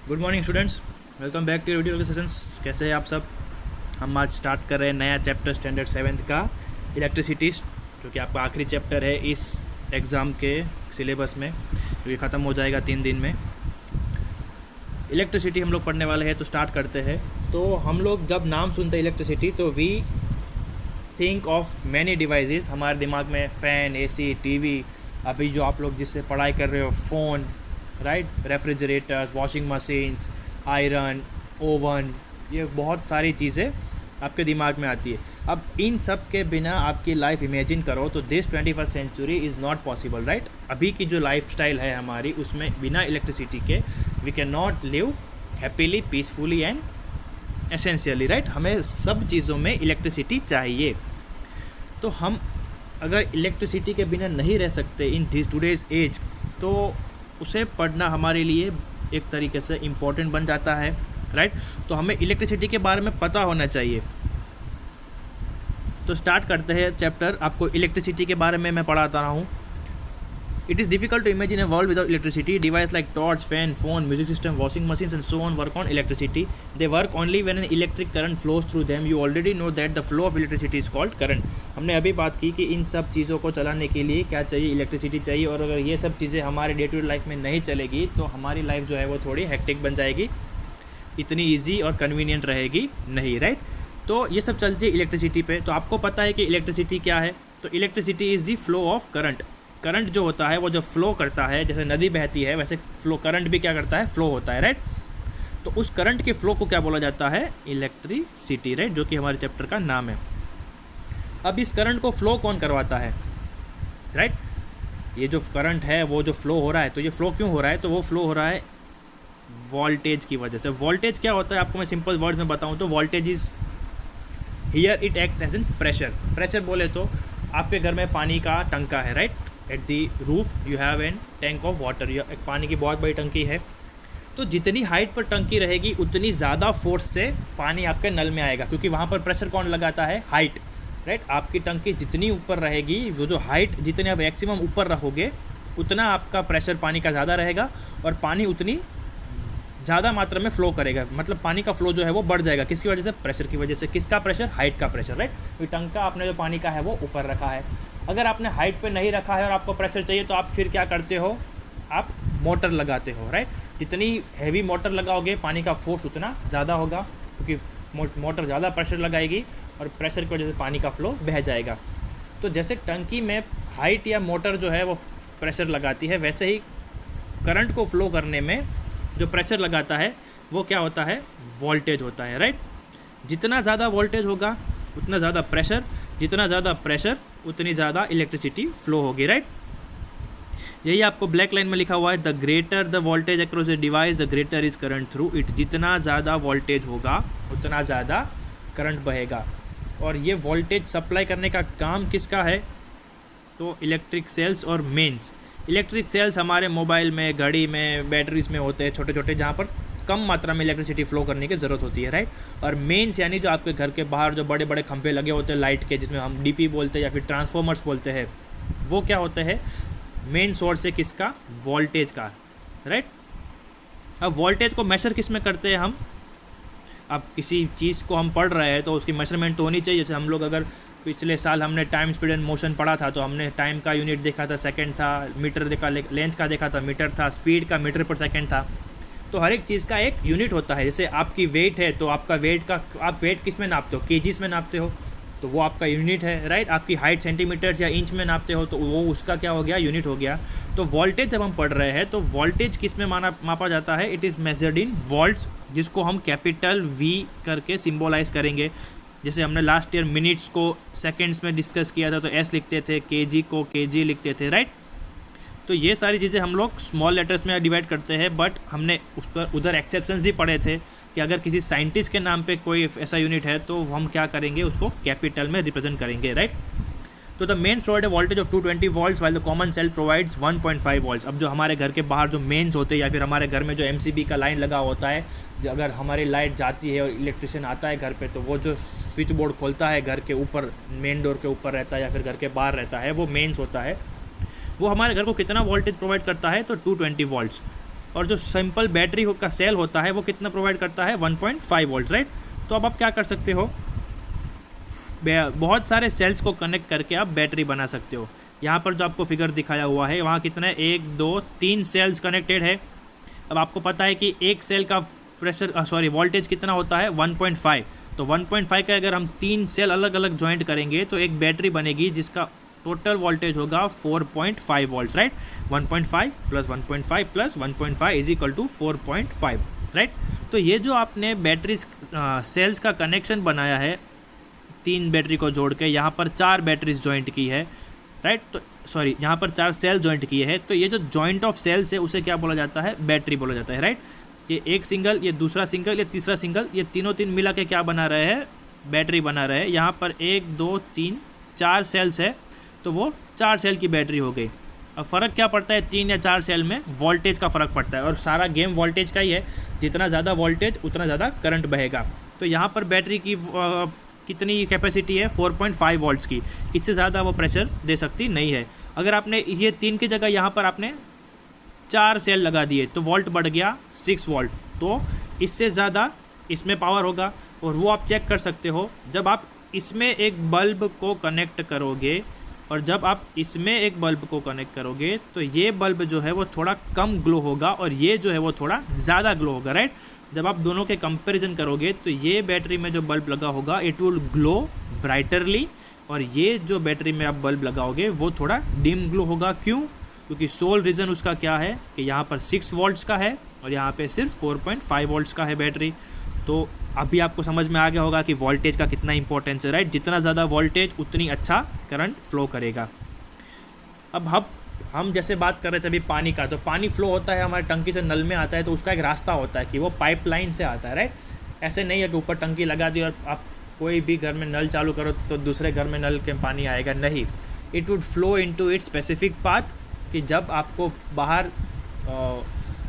Good morning students, welcome back to video sessions. कैसे हैं आप सब। हम आज स्टार्ट कर रहे हैं नया चैप्टर स्टैंडर्ड 7th का इलेक्ट्रिसिटी, जो कि आपका आखिरी चैप्टर है इस एग्ज़ाम के सिलेबस में, जो कि ख़त्म हो जाएगा 3 दिन में। इलेक्ट्रिसिटी हम लोग पढ़ने वाले हैं, तो स्टार्ट करते हैं। तो हम लोग जब नाम सुनते हैं इलेक्ट्रिसिटी तो we think of many devices. हमारे दिमाग में फ़ैन, एसी, टीवी, अभी जो आप लोग जिससे पढ़ाई कर रहे हो phone, right, refrigerators, washing machines, iron, oven, ये बहुत सारी चीज़ें आपके दिमाग में आती है। अब इन सब के बिना आपकी लाइफ इमेजिन करो तो this 21st century is not possible, right. अभी की जो लाइफ स्टाइल है हमारी, उसमें बिना इलेक्ट्रिसिटी के we can not live happily, peacefully and essentially, right. हमें सब चीज़ों में इलेक्ट्रिसिटी चाहिए। तो हम अगर इलेक्ट्रिसिटी के बिना नहीं रह सकते इन टुडेज़ एज, तो उसे पढ़ना हमारे लिए एक तरीके से इम्पोर्टेंट बन जाता है, राइट। तो हमें इलेक्ट्रिसिटी के बारे में पता होना चाहिए। तो स्टार्ट करते हैं चैप्टर। आपको इलेक्ट्रिसिटी के बारे में मैं पढ़ाता रहा हूँ। It is difficult to imagine a world without electricity. Devices like torch, fan, phone, music system, washing machines and so on work on electricity. They work only when an electric current flows through them. You already know that the flow of electricity is called current. हमने अभी बात की कि इन सब चीज़ों को चलाने के लिए क्या चाहिए, इलेक्ट्रिसिटी चाहिए। और अगर ये सब चीज़ें हमारे डे टू डे लाइफ में नहीं चलेगी तो हमारी लाइफ जो है वो थोड़ी हेक्टिक बन जाएगी, इतनी ईजी और कन्वीनियंट रहेगी नहीं, राइट। तो ये सब चलती है इलेक्ट्रिसिटी पे। तो आपको पता है कि इलेक्ट्रिसिटी क्या है। तो electricity is the flow of current. Current जो होता है वो जब फ्लो करता है, जैसे नदी बहती है वैसे फ्लो करंट भी क्या करता है, फ्लो होता है, राइट। तो उस करंट के फ्लो को क्या बोला जाता है, इलेक्ट्रिसिटी, राइट, जो कि हमारे चैप्टर का नाम है। अब इस करंट को फ्लो कौन करवाता है, राइट। ये जो करंट है वो जो फ्लो हो रहा है, तो ये फ्लो क्यों हो रहा है, तो वो फ्लो हो रहा है वोल्टेज की वजह से। वोल्टेज क्या होता है, आपको मैं सिंपल वर्ड्स में बताऊँ तो voltage is here it acts as an pressure. Pressure बोले तो आपके घर में पानी का टंका है, right. At the roof you have an tank of water. एक पानी की बहुत बड़ी टंकी है। तो जितनी हाइट पर टंकी रहेगी उतनी ज़्यादा फोर्स से पानी आपके नल में आएगा, क्योंकि वहाँ पर प्रेशर कौन लगाता है, हाइट, राइट। आपकी टंकी जितनी ऊपर रहेगी, वो जो हाइट जितने आप मैक्सिमम ऊपर रहोगे, उतना आपका प्रेशर पानी का ज़्यादा रहेगा और पानी उतनी ज़्यादा मात्रा में फ्लो करेगा। मतलब पानी का फ्लो जो है वो बढ़ जाएगा। किसकी वजह से, प्रेशर की वजह से। किसका प्रेशर, हाइट का प्रेशर, राइट। तो टंका आपने जो पानी का है वो ऊपर रखा है। अगर आपने हाइट पे नहीं रखा है और आपको प्रेशर चाहिए तो आप फिर क्या करते हो, आप मोटर लगाते हो, राइट। जितनी हैवी मोटर लगाओगे पानी का फोर्स उतना ज़्यादा होगा, क्योंकि मोटर ज़्यादा प्रेशर लगाएगी और प्रेशर की वजह से पानी का फ्लो बह जाएगा। तो जैसे टंकी में हाइट या मोटर जो है वो प्रेशर लगाती है, वैसे ही करंट को फ्लो करने में जो प्रेशर लगाता है वो क्या होता है, वोल्टेज होता है, राइट। जितना ज़्यादा वोल्टेज होगा उतना ज़्यादा प्रेशर, जितना ज़्यादा प्रेशर उतनी ज़्यादा इलेक्ट्रिसिटी फ्लो होगी, राइट। यही आपको ब्लैक लाइन में लिखा हुआ है, the greater the voltage across a device the greater is current through it. जितना ज़्यादा वोल्टेज होगा उतना ज़्यादा करंट बहेगा। और ये वोल्टेज सप्लाई करने का काम किसका है, तो इलेक्ट्रिक सेल्स और मेंस। इलेक्ट्रिक सेल्स हमारे मोबाइल में, घड़ी में, बैटरीज में होते हैं छोटे छोटे, जहाँ पर कम मात्रा में इलेक्ट्रिसिटी फ्लो करने की ज़रूरत होती है, राइट। और मेंस यानी जो आपके घर के बाहर जो बड़े बड़े खंभे लगे होते हैं लाइट के, जिसमें हम डीपी बोलते हैं या फिर ट्रांसफॉर्मर्स बोलते हैं, वो क्या होते हैं, मेन सोर्स है किसका, वोल्टेज का, राइट। अब वोल्टेज को मेजर किस में करते हैं हम, अब किसी चीज़ को हम पढ़ रहे हैं तो उसकी मेजरमेंट तो होनी चाहिए। जैसे हम लोग अगर पिछले साल हमने टाइम, स्पीड एंड मोशन पढ़ा था तो हमने टाइम का यूनिट देखा था सेकंड था, मीटर देखा, लेंथ का देखा था मीटर था, स्पीड का मीटर पर सेकंड था। तो हर एक चीज़ का एक यूनिट होता है। जैसे आपकी वेट है तो आपका वेट का, आप वेट किस में नापते हो, केजीस में नापते हो, तो वो आपका यूनिट है, राइट। आपकी हाइट सेंटीमीटर्स या इंच में नापते हो तो वो उसका क्या हो गया, यूनिट हो गया। तो वोल्टेज जब हम पढ़ रहे हैं तो वोल्टेज किस में मापा जाता है, it is measured in volts, जिसको हम कैपिटल वी करके सिम्बोलाइज करेंगे। जैसे हमने लास्ट ईयर मिनट्स को सेकेंड्स में डिस्कस किया था तो एस लिखते थे, केजी को केजी लिखते थे, राइट। तो ये सारी चीज़ें हम लोग स्मॉल लेटर्स में डिवाइड करते हैं, बट हमने उस पर उधर एक्सेप्शंस भी पढ़े थे कि अगर किसी साइंटिस्ट के नाम पे कोई ऐसा यूनिट है तो हम क्या करेंगे, उसको कैपिटल में रिप्रेजेंट करेंगे, राइट। तो the main provide voltage of 220 volts while the common cell provides 1.5 volts. अब जो हमारे घर के बाहर जो मेन्स होते हैं या फिर हमारे घर में जो एमसीबी का लाइन लगा होता है, अगर हमारी लाइट जाती है और इलेक्ट्रिशियन आता है घर पे, तो वो जो स्विच बोर्ड खोलता है घर के ऊपर, मेन डोर के ऊपर रहता है या फिर घर के बाहर रहता है, वो मेन्स होता है। वो हमारे घर को कितना वोल्टेज प्रोवाइड करता है, तो 220 वोल्ट्स। और जो सिंपल बैटरी का सेल होता है वो कितना प्रोवाइड करता है 1.5 वोल्ट, राइट। तो अब आप क्या कर सकते हो, बहुत सारे सेल्स को कनेक्ट करके आप बैटरी बना सकते हो। यहाँ पर जो आपको फिगर दिखाया हुआ है वहाँ कितना है, 1 2 3 सेल्स कनेक्टेड है। अब आपको पता है कि एक सेल का वोल्टेज कितना होता है 1.5, तो 1.5 का अगर हम 3 सेल अलग अलग ज्वाइंट करेंगे तो एक बैटरी बनेगी जिसका टोटल वोल्टेज होगा 4.5 volt, right. 1.5 plus 1.5 plus 1.5 is equal to 4.5, right. तो ये जो आपने बैटरी सेल्स का कनेक्शन बनाया है 3 बैटरी को जोड़ के, यहाँ पर 4 बैटरीज ज्वाइंट की है, राइट। तो यहाँ पर 4 सेल ज्वाइंट किए हैं, तो ये जो ज्वाइंट ऑफ सेल्स है उसे क्या बोला जाता है, बैटरी बोला जाता है, राइट। ये एक सिंगल, ये दूसरा सिंगल, ये तीसरा सिंगल, ये तीनों मिला के क्या बना रहे हैं, बैटरी बना रहे हैं। यहाँ पर 1 2 3 4 सेल्स है, तो वो 4 सेल की बैटरी हो गई। अब फ़र्क क्या पड़ता है 3 या 4 सेल में, वोल्टेज का फ़र्क पड़ता है, और सारा गेम वोल्टेज का ही है। जितना ज़्यादा वोल्टेज उतना ज़्यादा करंट बहेगा। तो यहाँ पर बैटरी की कितनी कैपेसिटी है 4.5 वोल्ट्स की, इससे ज़्यादा वो प्रेशर दे सकती नहीं है। अगर आपने ये 3 की जगह यहाँ पर आपने 4 सेल लगा दिए तो वोल्ट बढ़ गया 6 वोल्ट, तो इससे ज़्यादा इसमें पावर होगा। और वो आप चेक कर सकते हो, जब आप इसमें एक बल्ब को कनेक्ट करोगे और जब आप इसमें एक बल्ब को कनेक्ट करोगे तो ये बल्ब जो है वो थोड़ा कम ग्लो होगा और ये जो है वो थोड़ा ज़्यादा ग्लो होगा, राइट। जब आप दोनों के कंपैरिजन करोगे तो ये बैटरी में जो बल्ब लगा होगा इट विल ग्लो ब्राइटरली, और ये जो बैटरी में आप बल्ब लगाओगे वो थोड़ा डिम ग्लो होगा। क्यों? क्योंकि सोल रीज़न उसका क्या है कि यहाँ पर 6 वोल्ट्स का है और यहाँ पे सिर्फ 4.5 वोल्ट्स का है बैटरी। तो अभी आपको समझ में आ गया होगा कि वोल्टेज का कितना इंपॉर्टेंस है, राइट। जितना ज़्यादा वोल्टेज उतनी अच्छा करंट फ्लो करेगा। अब हम जैसे बात कर रहे थे अभी पानी का, तो पानी फ्लो होता है हमारे टंकी से नल में आता है, तो उसका एक रास्ता होता है कि वो पाइपलाइन से आता है, राइट। ऐसे नहीं है कि ऊपर टंकी लगा दी और आप कोई भी घर में नल चालू करो तो दूसरे घर में नल के पानी आएगा, नहीं। It would flow into its specific path, कि जब आपको बाहर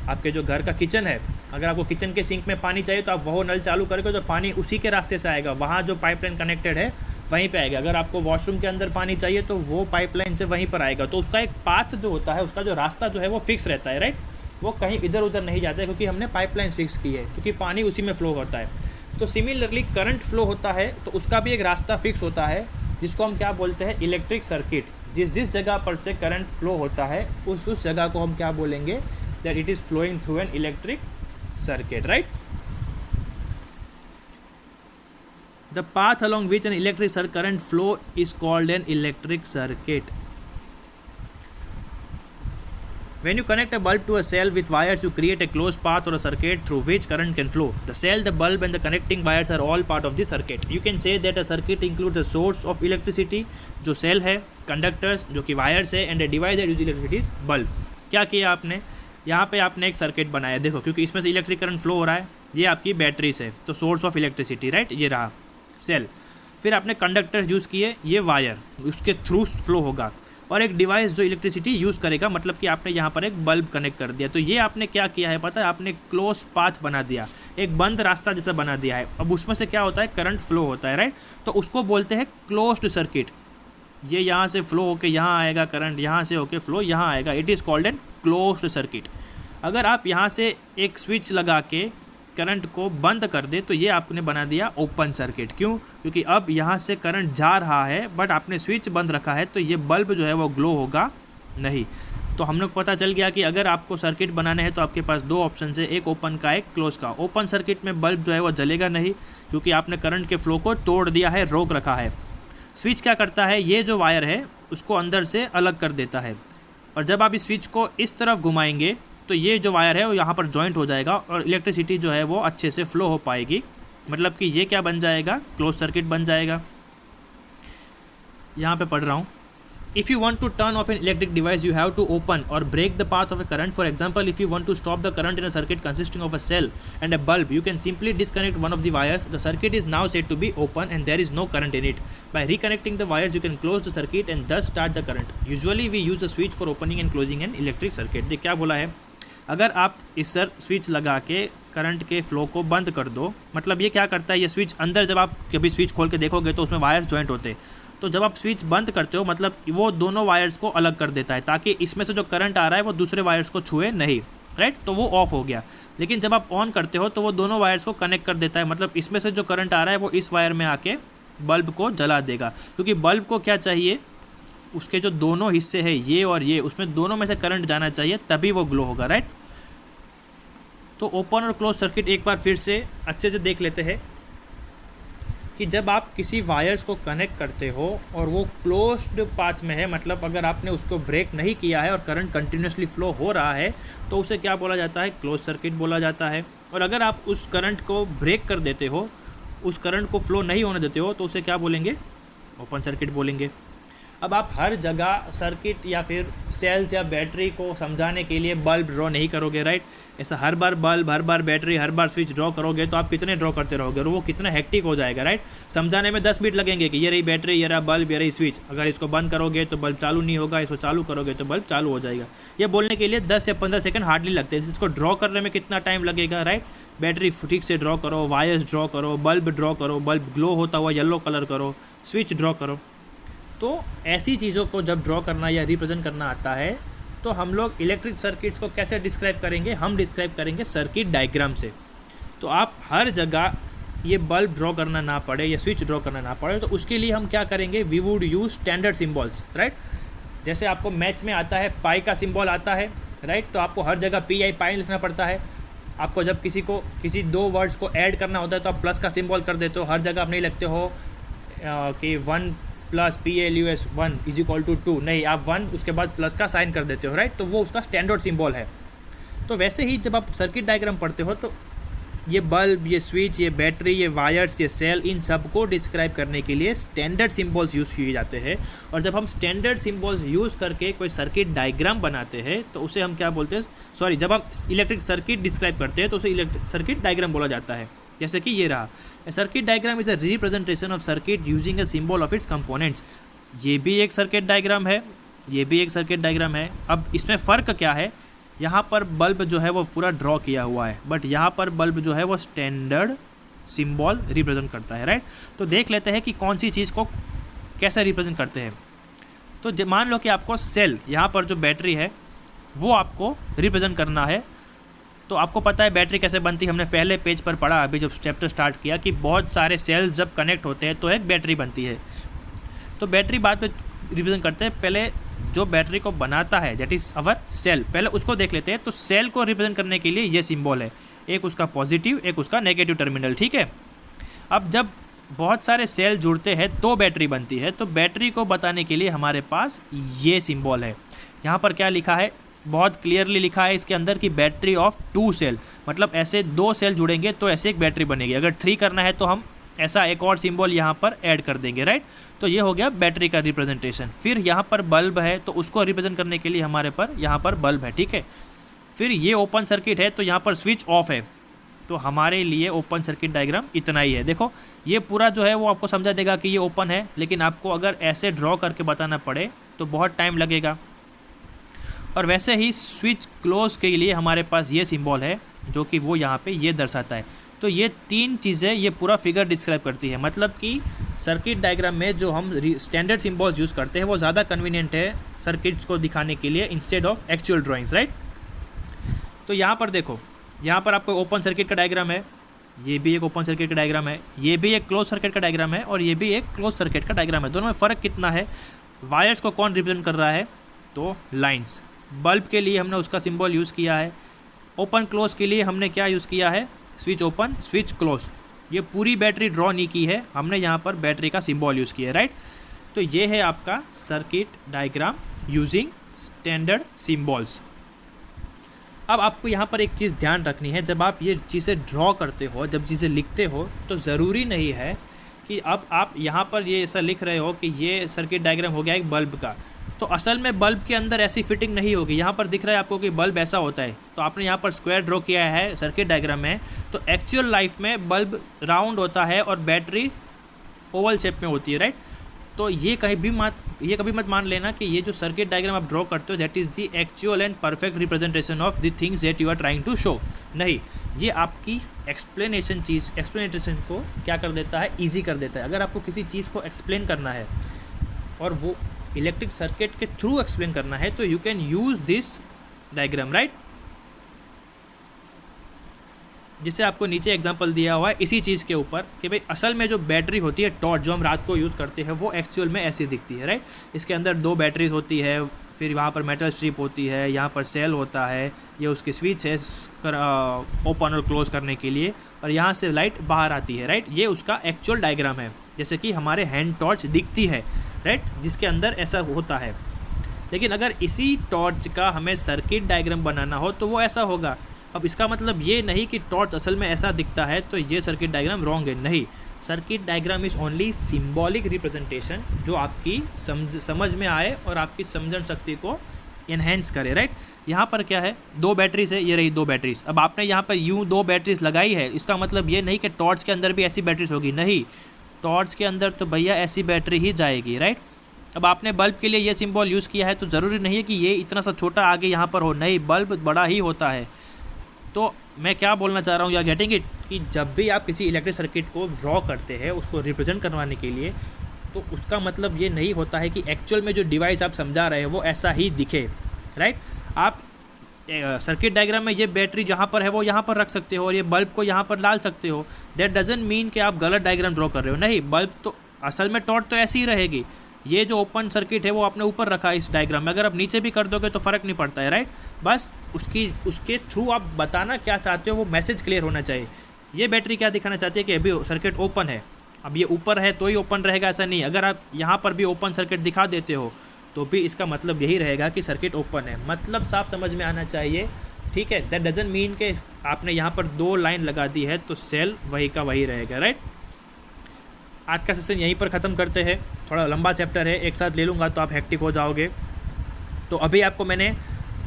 आपके जो घर का किचन है, अगर आपको किचन के सिंक में पानी चाहिए तो आप वो नल चालू करोगे तो पानी उसी के रास्ते से आएगा, वहाँ जो पाइपलाइन कनेक्टेड है वहीं पे आएगा। अगर आपको वॉशरूम के अंदर पानी चाहिए तो वो पाइपलाइन से वहीं पर आएगा। तो उसका एक पाथ जो होता है, उसका जो रास्ता जो है वो फिक्स रहता है, राइट। वो कहीं इधर उधर नहीं जाता है, क्योंकि हमने पाइपलाइन फिक्स की है, क्योंकि पानी उसी में फ़्लो करता है। तो सिमिलरली करंट फ्लो होता है तो उसका भी एक रास्ता फिक्स होता है, जिसको हम क्या बोलते हैं, इलेक्ट्रिक सर्किट। जिस जगह पर से करंट फ्लो होता है उस जगह को हम क्या बोलेंगे, that it is flowing through an electric circuit, right? The path along which an electric current flow is called an electric circuit. When you connect a bulb to a cell with wires, you create a closed path or a circuit through which current can flow. The cell, the bulb and the connecting wires are all part of the circuit. You can say that a circuit includes a source of electricity, जो cell है, conductors जो कि wires है, and a device that uses electricity is bulb. क्या किया आपने, यहाँ पे आपने एक सर्किट बनाया, देखो, क्योंकि इसमें से इलेक्ट्रिक करंट फ्लो हो रहा है, ये आपकी बैटरी से, तो सोर्स ऑफ इलेक्ट्रिसिटी, राइट, ये रहा सेल। फिर आपने कंडक्टर्स यूज़ किए, ये वायर उसके थ्रू फ्लो होगा, और एक डिवाइस जो इलेक्ट्रिसिटी यूज़ करेगा, मतलब कि आपने यहाँ पर एक बल्ब कनेक्ट कर दिया। तो ये आपने क्या किया है पता है, आपने क्लोज पाथ बना दिया, एक बंद रास्ता जैसा बना दिया है। अब उसमें से क्या होता है, करंट फ्लो होता है, राइट। तो उसको बोलते हैं क्लोज्ड सर्किट। ये यहाँ से फ्लो होके यहाँ आएगा करंट, यहाँ से होके फ्लो यहाँ आएगा, it is called an closed circuit. अगर आप यहाँ से एक स्विच लगा के करंट को बंद कर दे तो ये आपने बना दिया ओपन सर्किट। क्यों? क्योंकि अब यहाँ से करंट जा रहा है बट आपने स्विच बंद रखा है, तो ये बल्ब जो है वो ग्लो होगा नहीं। तो हम लोग पता चल गया कि अगर आपको सर्किट बनाने हैं तो आपके पास 2 ऑप्शन है, एक ओपन का, एक क्लोज का। ओपन सर्किट में बल्ब जो है वो जलेगा नहीं, क्योंकि आपने करंट के फ्लो को तोड़ दिया है, रोक रखा है। स्विच क्या करता है, ये जो वायर है उसको अंदर से अलग कर देता है, और जब आप इस स्विच को इस तरफ घुमाएंगे तो ये जो वायर है वो यहाँ पर जॉइंट हो जाएगा और इलेक्ट्रिसिटी जो है वो अच्छे से फ्लो हो पाएगी। मतलब कि ये क्या बन जाएगा, क्लोज सर्किट बन जाएगा। यहाँ पे पढ़ रहा हूँ, if you want to turn off an electric device you have to open or break the path of a current. For example, if you want to stop the current in a circuit consisting of a cell and a bulb, you can simply disconnect one of the wires. The circuit is now said to be open and there is no current in it. By reconnecting the wires, you can close the circuit and thus start the current. Usually we use a switch for opening and closing an electric circuit. देख क्या बोला है, अगर आप इस sir switch लगा के current के फ्लो को बंद कर दो, मतलब ये क्या करता है, ये स्विच अंदर जब आप कभी स्विच खोल के देखोगे तो उसमें वायर्स जॉइंट होते हैं, तो जब आप स्विच बंद करते हो मतलब वो दोनों वायर्स को अलग कर देता है, ताकि इसमें से जो करंट आ रहा है वो दूसरे वायर्स को छुए नहीं। राइट, तो वो ऑफ हो गया। लेकिन जब आप ऑन करते हो तो वो दोनों वायर्स को कनेक्ट कर देता है, मतलब इसमें से जो करंट आ रहा है वो इस वायर में आके बल्ब को जला देगा, क्योंकि बल्ब को क्या चाहिए, उसके जो दोनों हिस्से हैं ये और ये, उसमें दोनों में से करंट जाना चाहिए, तभी वो ग्लो होगा, राइट। तो ओपन और क्लोज सर्किट एक बार फिर से अच्छे से देख लेते हैं कि जब आप किसी वायर्स को कनेक्ट करते हो और वो क्लोज्ड पाथ में है, मतलब अगर आपने उसको ब्रेक नहीं किया है और करंट कंटिन्यूसली फ्लो हो रहा है, तो उसे क्या बोला जाता है, क्लोज सर्किट बोला जाता है। और अगर आप उस करंट को ब्रेक कर देते हो, उस करंट को फ्लो नहीं होने देते हो, तो उसे क्या बोलेंगे, ओपन सर्किट बोलेंगे। अब आप हर जगह सर्किट या फिर सेल्स या बैटरी को समझाने के लिए बल्ब ड्रॉ नहीं करोगे, राइट। ऐसा हर बार बल्ब, हर बार बैटरी, हर बार स्विच ड्रॉ करोगे तो आप कितने ड्रॉ करते रहोगे और वो कितना हेक्टिक हो जाएगा, राइट। समझाने में 10 मिनट लगेंगे कि ये रही बैटरी, ये रहा बल्ब, ये रही स्विच, अगर इसको बंद करोगे तो बल्ब चालू नहीं होगा, इसको चालू करोगे तो बल्ब चालू हो जाएगा। ये बोलने के लिए 10 या 15 सेकंड हार्डली लगते हैं। इसको ड्रॉ करने में कितना टाइम लगेगा, राइट। बैटरी ठीक से ड्रॉ करो, वायर्स ड्रॉ करो, बल्ब ड्रॉ करो, बल्ब ग्लो होता हुआ येलो कलर करो, स्विच ड्रॉ करो। तो ऐसी चीज़ों को जब ड्रॉ करना या रिप्रेजेंट करना आता है तो हम लोग इलेक्ट्रिक सर्किट्स को कैसे डिस्क्राइब करेंगे, हम डिस्क्राइब करेंगे सर्किट डायग्राम से। तो आप हर जगह ये बल्ब ड्रॉ करना ना पड़े या स्विच ड्रॉ करना ना पड़े, तो उसके लिए हम क्या करेंगे, we would use standard symbols, right. जैसे आपको मैथ्स में आता है पाई का सिम्बॉल आता है, राइट, तो आपको हर जगह पी आई पाई लिखना पड़ता है। आपको जब किसी दो वर्ड्स को ऐड करना होता है तो आप प्लस का सिम्बॉल कर देते हो, हर जगह आप नहीं लिखते हो कि 1 plus PLUS 1 is equal to 2, नहीं, आप 1 उसके बाद प्लस का साइन कर देते हो, राइट। तो वो उसका स्टैंडर्ड सिंबल है। तो वैसे ही जब आप सर्किट डायग्राम पढ़ते हो तो ये बल्ब, ये स्विच, ये बैटरी, ये वायर्स, ये सेल, इन सब को डिस्क्राइब करने के लिए स्टैंडर्ड सिंबल्स यूज़ किए जाते हैं। और जब हम स्टैंडर्ड सिंबल्स यूज़ करके कोई सर्किट डायग्राम बनाते हैं तो उसे हम क्या बोलते हैं, सॉरी, जब हम इलेक्ट्रिक सर्किट डिस्क्राइब करते हैं तो उसे इलेक्ट्रिक सर्किट डायग्राम बोला जाता है। जैसे कि ये रहा, circuit diagram is a representation of circuit using a symbol of its components. ये भी एक सर्किट डायग्राम है, ये भी एक सर्किट डायग्राम है। अब इसमें फ़र्क क्या है, यहाँ पर बल्ब जो है वो पूरा ड्रॉ किया हुआ है, बट यहाँ पर बल्ब जो है वो स्टैंडर्ड सिंबल रिप्रेजेंट करता है, राइट। तो देख लेते हैं कि कौन सी चीज़ को कैसे रिप्रेजेंट करते हैं। तो मान लो कि आपको सेल, यहाँ पर जो बैटरी है वो आपको रिप्रेजेंट करना है। तो आपको पता है बैटरी कैसे बनती है, हमने पहले पेज पर पढ़ा, अभी जब चैप्टर स्टार्ट किया, कि बहुत सारे सेल्स जब कनेक्ट होते हैं तो एक बैटरी बनती है। तो बैटरी बाद में रिप्रेजेंट करते हैं, पहले जो बैटरी को बनाता है दैट इज़ अवर सेल, पहले उसको देख लेते हैं। तो सेल को रिप्रेजेंट करने के लिए ये सिंबल है, एक उसका पॉजिटिव, एक उसका नेगेटिव टर्मिनल, ठीक है। अब जब बहुत सारे सेल जुड़ते हैं तो बैटरी बनती है, तो बैटरी को बताने के लिए हमारे पास ये सिंबल है। यहाँ पर क्या लिखा है, बहुत क्लियरली लिखा है इसके अंदर कि बैटरी ऑफ 2 सेल, मतलब ऐसे 2 सेल जुड़ेंगे तो ऐसे एक बैटरी बनेगी। अगर 3 करना है तो हम ऐसा एक और सिंबल यहाँ पर ऐड कर देंगे, राइट। तो ये हो गया बैटरी का रिप्रेजेंटेशन। फिर यहाँ पर बल्ब है तो उसको रिप्रेजेंट करने के लिए हमारे पर यहाँ पर बल्ब है, ठीक है। फिर ये ओपन सर्किट है तो यहाँ पर स्विच ऑफ है, तो हमारे लिए ओपन सर्किट डायग्राम इतना ही है। देखो ये पूरा जो है वो आपको समझा देगा कि ये ओपन है, लेकिन आपको अगर ऐसे ड्रॉ करके बताना पड़े तो बहुत टाइम लगेगा। और वैसे ही स्विच क्लोज के लिए हमारे पास ये सिंबल है जो कि वो यहाँ पे ये दर्शाता है। तो ये 3 चीज़ें ये पूरा फिगर डिस्क्राइब करती है, मतलब कि सर्किट डायग्राम में जो हम स्टैंडर्ड सिंबल्स यूज़ करते हैं वो ज़्यादा कन्वीनियंट है सर्किट्स को दिखाने के लिए instead of actual drawings, right. तो यहाँ पर देखो, यहाँ पर आपको ओपन सर्किट का डायग्राम है, ये भी एक ओपन सर्किट का डायग्राम है, ये भी एक क्लोज सर्किट का डायग्राम है और ये भी एक क्लोज सर्किट का डायग्राम है। दोनों में फ़र्क कितना है, वायर्स को कौन रिप्रेजेंट कर रहा है, तो लाइन्स। बल्ब के लिए हमने उसका सिंबल यूज़ किया है, ओपन क्लोज के लिए हमने क्या यूज़ किया है, स्विच ओपन स्विच क्लोज। ये पूरी बैटरी ड्रॉ नहीं की है, हमने यहाँ पर बैटरी का सिंबल यूज़ किया है, राइट। तो ये है आपका circuit diagram using standard symbols. अब आपको यहाँ पर एक चीज़ ध्यान रखनी है, जब आप ये चीज़ें ड्रॉ करते हो, जब चीज़ें लिखते हो, तो ज़रूरी नहीं है कि अब आप यहाँ पर ये ऐसा लिख रहे हो कि ये सर्किट डायग्राम हो गया एक बल्ब का, तो असल में बल्ब के अंदर ऐसी फिटिंग नहीं होगी। यहाँ पर दिख रहा है आपको कि बल्ब ऐसा होता है, तो आपने यहाँ पर स्क्वायर ड्रॉ किया है सर्किट डायग्राम में, तो एक्चुअल लाइफ में बल्ब राउंड होता है और बैटरी ओवल शेप में होती है, राइट। तो ये कभी मत मान लेना कि ये जो सर्किट डायग्राम आप ड्रॉ करते हो that is the actual and perfect representation of the things that you are trying to show. नहीं, ये आपकी एक्सप्लेनेशन को क्या कर देता है, ईजी कर देता है। अगर आपको किसी चीज़ को एक्सप्लेन करना है और वो इलेक्ट्रिक सर्किट के थ्रू एक्सप्लेन करना है तो you can use this diagram, right. जिससे आपको नीचे एग्जांपल दिया हुआ है इसी चीज़ के ऊपर कि भाई असल में जो बैटरी होती है टॉर्च जो हम रात को यूज़ करते हैं वो एक्चुअल में ऐसी दिखती है, राइट। इसके अंदर 2 बैटरीज होती है, फिर वहाँ पर मेटल स्ट्रिप होती है, यहाँ पर सेल होता है, ये उसकी स्विच है ओपन और क्लोज करने के लिए, और यहाँ से लाइट बाहर आती है, राइट। ये उसका एक्चुअल डायग्राम है, जैसे कि हमारे हैंड टॉर्च दिखती है, राइट, जिसके अंदर ऐसा होता है। लेकिन अगर इसी टॉर्च का हमें सर्किट डायग्राम बनाना हो तो वो ऐसा होगा। अब इसका मतलब ये नहीं कि टॉर्च असल में ऐसा दिखता है तो ये सर्किट डायग्राम रॉन्ग है, नहीं। Circuit diagram is only symbolic representation जो आपकी समझ में आए और आपकी समझन शक्ति को इन्हेंस करे, राइट। यहाँ पर क्या है, 2 बैटरीज है, ये रही 2 बैटरीज। अब आपने यहाँ पर यूँ 2 बैटरीज लगाई है, इसका मतलब ये नहीं कि टॉर्च के अंदर भी ऐसी बैटरीज होगी, नहीं। टॉर्च के अंदर तो भैया ऐसी बैटरी ही जाएगी, राइट। अब आपने बल्ब के लिए ये सिंबल यूज़ किया है तो ज़रूरी नहीं है कि ये इतना सा छोटा आगे यहाँ पर हो, नहीं, बल्ब बड़ा ही होता है। तो मैं क्या बोलना चाह रहा हूँ, या गेटिंग इट, कि जब भी आप किसी इलेक्ट्रिक सर्किट को ड्रॉ करते हैं उसको रिप्रेजेंट करवाने के लिए, तो उसका मतलब ये नहीं होता है कि एक्चुअल में जो डिवाइस आप समझा रहे हैं वो ऐसा ही दिखे, राइट। आप सर्किट डायग्राम में ये बैटरी जहाँ पर है वो यहाँ पर रख सकते हो और ये बल्ब को यहाँ पर डाल सकते हो। दैट डजंट मीन कि आप गलत डायग्राम ड्रॉ कर रहे हो, नहीं। बल्ब तो असल में टॉर्च तो ऐसी ही रहेगी। ये जो ओपन सर्किट है वो आपने ऊपर रखा है इस डायग्राम में, अगर आप नीचे भी कर दोगे तो फ़र्क नहीं पड़ता है, राइट। बस उसके थ्रू आप बताना क्या चाहते हो वो मैसेज क्लियर होना चाहिए। ये बैटरी क्या दिखाना चाहती है कि अभी सर्किट ओपन है, अब ये ऊपर है तो ही ओपन रहेगा, ऐसा नहीं। अगर आप यहाँ पर भी ओपन सर्किट दिखा देते हो तो भी इसका मतलब यही रहेगा कि सर्किट ओपन है, मतलब साफ समझ में आना चाहिए, ठीक है। दैट डजंट मीन कि आपने यहाँ पर 2 लाइन लगा दी है तो सेल वही का वही रहेगा, राइट। आज का सेशन यहीं पर ख़त्म करते हैं, थोड़ा लंबा चैप्टर है, एक साथ ले लूँगा तो आप हेक्टिक हो जाओगे। तो अभी आपको मैंने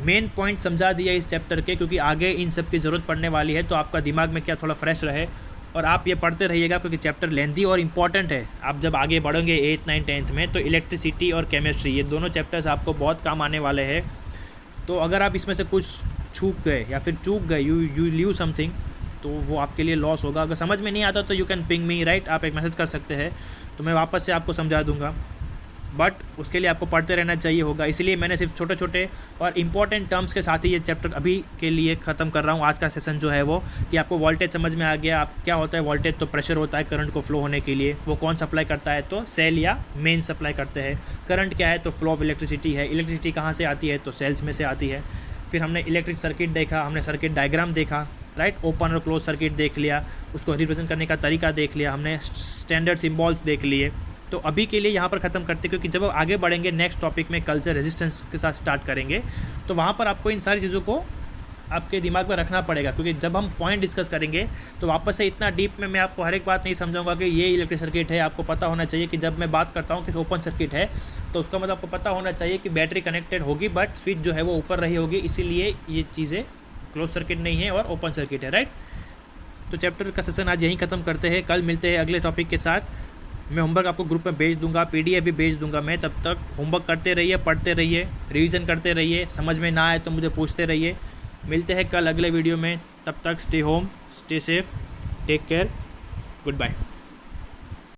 मेन पॉइंट समझा दिया इस चैप्टर के, क्योंकि आगे इन सब की ज़रूरत पड़ने वाली है, तो आपका दिमाग में क्या थोड़ा फ्रेश रहे और आप ये पढ़ते रहिएगा, क्योंकि चैप्टर लेंथी और इम्पॉर्टेंट है। आप जब आगे बढ़ोगे 8th 9th 10th में तो इलेक्ट्रिसिटी और केमिस्ट्री, ये दोनों चैप्टर्स आपको बहुत काम आने वाले हैं। तो अगर आप इसमें से कुछ छूट गए या फिर चूक गए, यू लीव समथिंग, तो वो आपके लिए लॉस होगा। अगर समझ में नहीं आता तो you can ping me, right, आप एक मैसेज कर सकते हैं तो मैं वापस से आपको समझा दूंगा, बट उसके लिए आपको पढ़ते रहना चाहिए होगा। इसलिए मैंने सिर्फ छोटे छोटे और इंपॉर्टेंट टर्म्स के साथ ही ये चैप्टर अभी के लिए ख़त्म कर रहा हूँ। आज का सेशन जो है वो कि आपको वोल्टेज समझ में आ गया। आप क्या होता है वोल्टेज, तो प्रेशर होता है करंट को फ्लो होने के लिए, वो कौन सप्लाई करता है, तो सेल या मेन सप्लाई करते हैं। करंट क्या है, तो फ्लो ऑफ इलेक्ट्रिसिटी है। इलेक्ट्रिसिटी कहाँ से आती है, तो सेल्स में से आती है। फिर हमने इलेक्ट्रिक सर्किट देखा, हमने सर्किट डायग्राम देखा, राइट, ओपन और क्लोज सर्किट देख लिया, उसको रिप्रेजेंट करने का तरीका देख लिया, हमने स्टैंडर्ड सिम्बॉल्स देख लिए। तो अभी के लिए यहाँ पर ख़त्म करते, क्योंकि जब आप आगे बढ़ेंगे नेक्स्ट टॉपिक में कल से रेजिस्टेंस के साथ स्टार्ट करेंगे, तो वहाँ पर आपको इन सारी चीज़ों को आपके दिमाग में रखना पड़ेगा, क्योंकि जब हम पॉइंट डिस्कस करेंगे तो वापस से इतना डीप में मैं आपको हर एक बात नहीं समझाऊंगा कि ये इलेक्ट्रिक सर्किट है। आपको पता होना चाहिए कि जब मैं बात करता हूँ कि ओपन सर्किट है तो उसका मतलब आपको पता होना चाहिए कि बैटरी कनेक्टेड होगी बट स्विच जो है वो ऊपर रही होगी, इसीलिए ये चीज़ें क्लोज सर्किट नहीं है और ओपन सर्किट है, राइट। तो चैप्टर का सेशन आज यहीं ख़त्म करते हैं, कल मिलते हैं अगले टॉपिक के साथ। मैं होमवर्क आपको ग्रुप में भेज दूंगा, PDF भी भेज दूंगा मैं। तब तक होमवर्क करते रहिए, पढ़ते रहिए, रिवीजन करते रहिए, समझ में ना आए तो मुझे पूछते रहिए। मिलते हैं कल अगले वीडियो में, तब तक stay home, stay safe, take care, good bye.